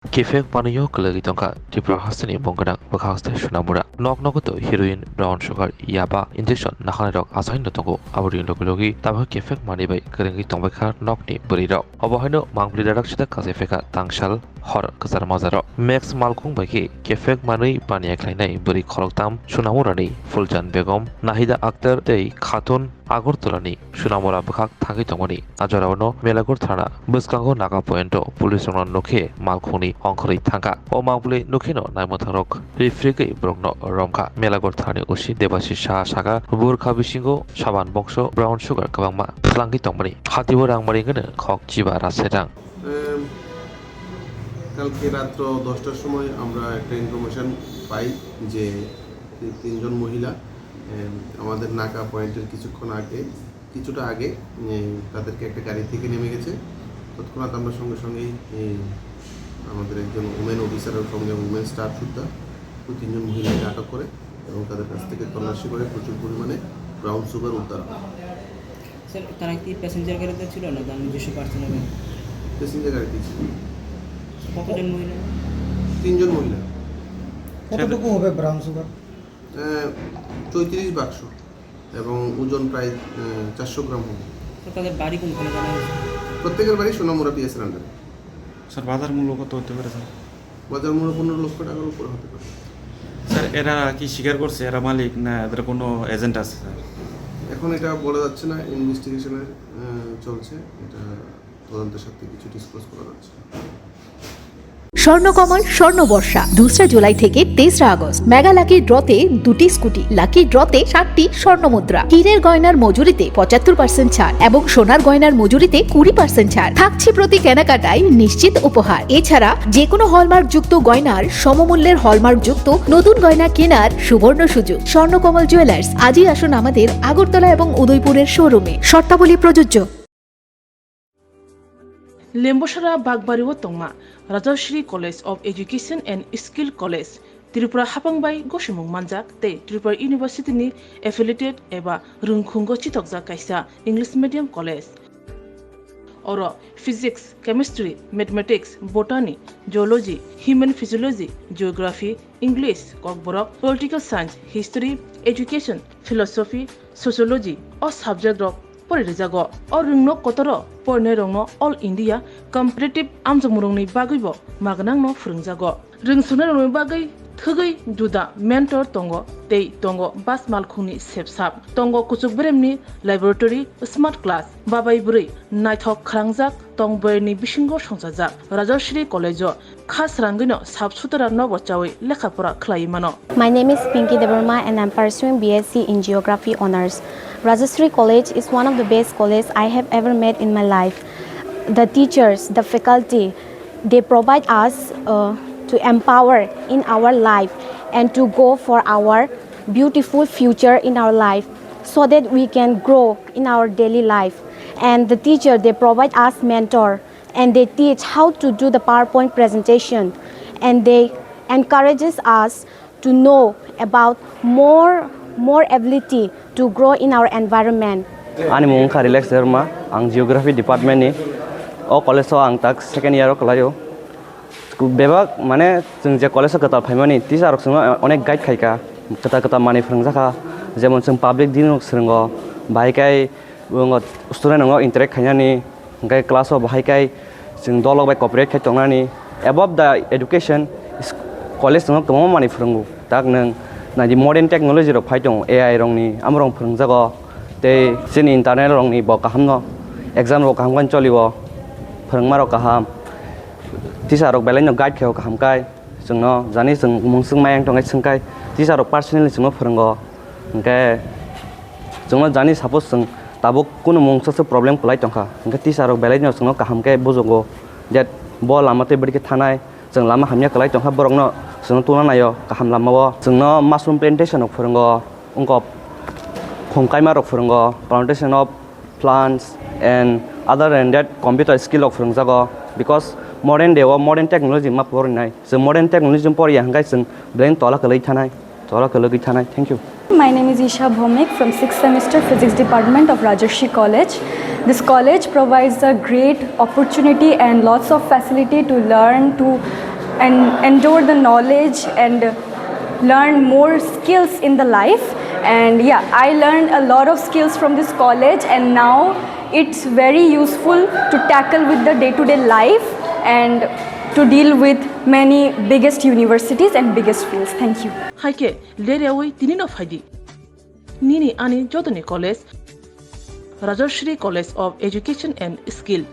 Kephek panayo kalagi tongka Tripura hastani bongkana bakhaste Sonamura. Nok heroin brown sugar yaba injection nakhanarok asahin tongo aburin logi tabha Kephek mani bai karengi tongbakha nokni buriro. Obahaino mangbli darak sida kasefeka tangshal hor kasar mazaro. Max Malkhungo bai Kephek mani paniya khlainai buri Khoroktham Sonamurani Fuljan Begum Nahida Akhtar tei Khatun Agortolani Sonamura bakhak thagi tongoni ajorawno Melagur thana buskango naga pointo pulis rong nokhe Malkhungni অংখরই থাকা ও মাবলে নখিনো নাইমথারক রিফ্রিকে ব্রগ্ন রমখা মেলাগর Thani উসি Debashis Saha Saga burqa বিসিঙ্গো সাবান বংশ brown sugar কাবাংমা ফ্লাঙ্গি তংমানি হাতিবো রাংমারিঙ্গনে খক জিবা রাসেরাং কালকে রাত্র 10টার সময় আমরা একটা information পাই যে তিনজন মহিলা আমাদের নাকা পয়েন্টের কিছুটা আগে তাদেরকে একটা গাড়ি থেকে নেমে গেছে। তৎক্ষণাৎ আমরা সঙ্গেই আমাদের একজন ওমেন অফিসারের সঙ্গে ওমেন স্টাফ সুদ্ধা তিনজন মহিলাকে আটক করে এবং তাদের কাছ থেকে তল্লাশি করে প্রচুর পরিমাণে ব্রাউন সুগার উদ্ধার হয়। স্যার, তারা কি প্যাসেঞ্জার গাড়িতে ছিল না তার নিজস্ব পার্সোনাল প্যাসেঞ্জার গাড়িতে ছিল? কতজন মহিলা? তিনজন মহিলা। কতটুকু হবে ব্রাউন সুগার? 34 বাক্স এবং ওজন প্রায় 400 গ্রাম হবে। তাদের বাড়ি কোনখানে জানা গেছে? প্রত্যেকের বাড়ি সোনামুরা পিএসের আন্ডারে। স্যার, বাজার মূল্য কত হতে পারে স্যার? বাজার মূল্য 15 লক্ষ টাকার উপরে হতে পারে। স্যার, এরা কি স্বীকার করছে এরা মালিক না এদের কোনো এজেন্ট আছে স্যার? এখন এটা বলা যাচ্ছে না, ইনভেস্টিগেশনে চলছে, এটা তদন্তের সাথে কিছু ডিসক্লোজ করা যাচ্ছে। স্বর্ণকমল স্বর্ণবর্ষা 2 জুলাই থেকে 23 আগস্ট মেগা লাকি ড্রতে 2টি স্কুটি, লাকি ড্রতে 7টি স্বর্ণমুদ্রা, হীরের গয়নার মজুরিতে 75% ছাড় এবং সোনার গয়নার মজুরিতে 20% ছাড় থাকছে প্রতি কেনাকাটায় নিশ্চিত উপহার। এছাড়া যে কোনো হলমার্ক যুক্ত গয়নার সমমূল্যের হলমার্ক যুক্ত নতুন গয়না কেনার সুবর্ণ সুযোগ। স্বর্ণকমল জুয়েলার্স, আজই আসুন আমাদের আগরতলা এবং উদয়পুরের শোরুমে, শর্তাবলী প্রযোজ্য। Lembosara Bagbariwo Tongma, Rajashri College of Education and Skill College, Tripura Hapangbai Goshimung Manjak, Te Tripura University ni affiliated eba Romkha Chitokja Kaisa English Medium College. Oro Physics, Chemistry, Mathematics, Botany, Geology, Human Physiology, Geography, English, Kokborok, Political Science, History, Education, Philosophy, Sociology, or subject of Porizago, or Rungno Kotoro, Pornerongno, All India, Competitive Amzamurungni Bagibo, Maganangno Frungzago, Rungsunarong Bagi, Thugi, Duda, Mentor Tongo, Tei Tongo, Bas Malkhungni Sepsap, Tongo Kuchukbremni, Laboratory, Smart Class, Babai Buri, Nighthawk Krangjak, Tongberni Bishingo Shonsajak, Rajashri College, Khas Rangino, Subsutara Novochawi, Lekhapura Klaimano. My name is Pinky Devarma and I'm pursuing BSc in Geography Honours. Rajashri College is one of the best colleges I have ever met in my life. The teachers, the faculty, they provide us to empower in our life and to go for our beautiful future in our life so that we can grow in our daily life. And the teacher, they provide us mentor and they teach how to do the PowerPoint presentation and they encourages us to know about more ability to grow in our environment. Ani Romkha relax derma ang geography department ni o college ang tak second year kalayo bebak mane जों जे college kata phaimani teacher rok sungno onek guide khaika kata mani phrangjaka jemon जों public din rok srungo bhaikai student rok interact khainani gai class of bhaikai जों dolok bai cooperate khai tongnani above the education college rok tomo mani phrangu tak nang na di modern technology rok phai tong AI rong ni amrong phranjago te sin internet rong ni bo kahamno exam rok kaham kan cholibo phrangma rok kaham teacher rok belai no guide kheo kaham kai jungno jani jung mungsung mayang tongai sungkai teacher rok personally jungno phrango engke jungno jani suppose jung tabuk kuno mungsa problem kulai tongkha engke teacher rok belai no jungno kaham kai bujogo that bo lamate bidike thanai jung lama hamya kulai tongkha borokno jungno tuna nayo kaham lamao jungno mushroom plantation rok phrango ungko khongkaima rok phrango plantation of plants and other than that computer skill rok phranjago because modern day or modern technology ma porinai so modern technology pori hangai jung brain tola kalai thanai thank you. My name is Isha Bhomik from 6th semester Physics Department of Rajashri College. This college provides a great opportunity and lots of facility to learn, to and endure the knowledge and learn more skills in the life. And yeah, I learned a lot of skills from this college, and now it's very useful to tackle with the day-to-day life and to deal with many biggest universities and biggest fields. Thank you. Haike lerewi tinino faidi. Nini ani jodoni college, Rajashri College of Education and Skill.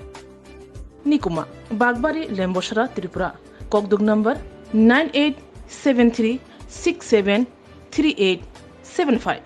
Nikuma, Bagbari Lemboshara, Tripura. Kokdug number 9873673875.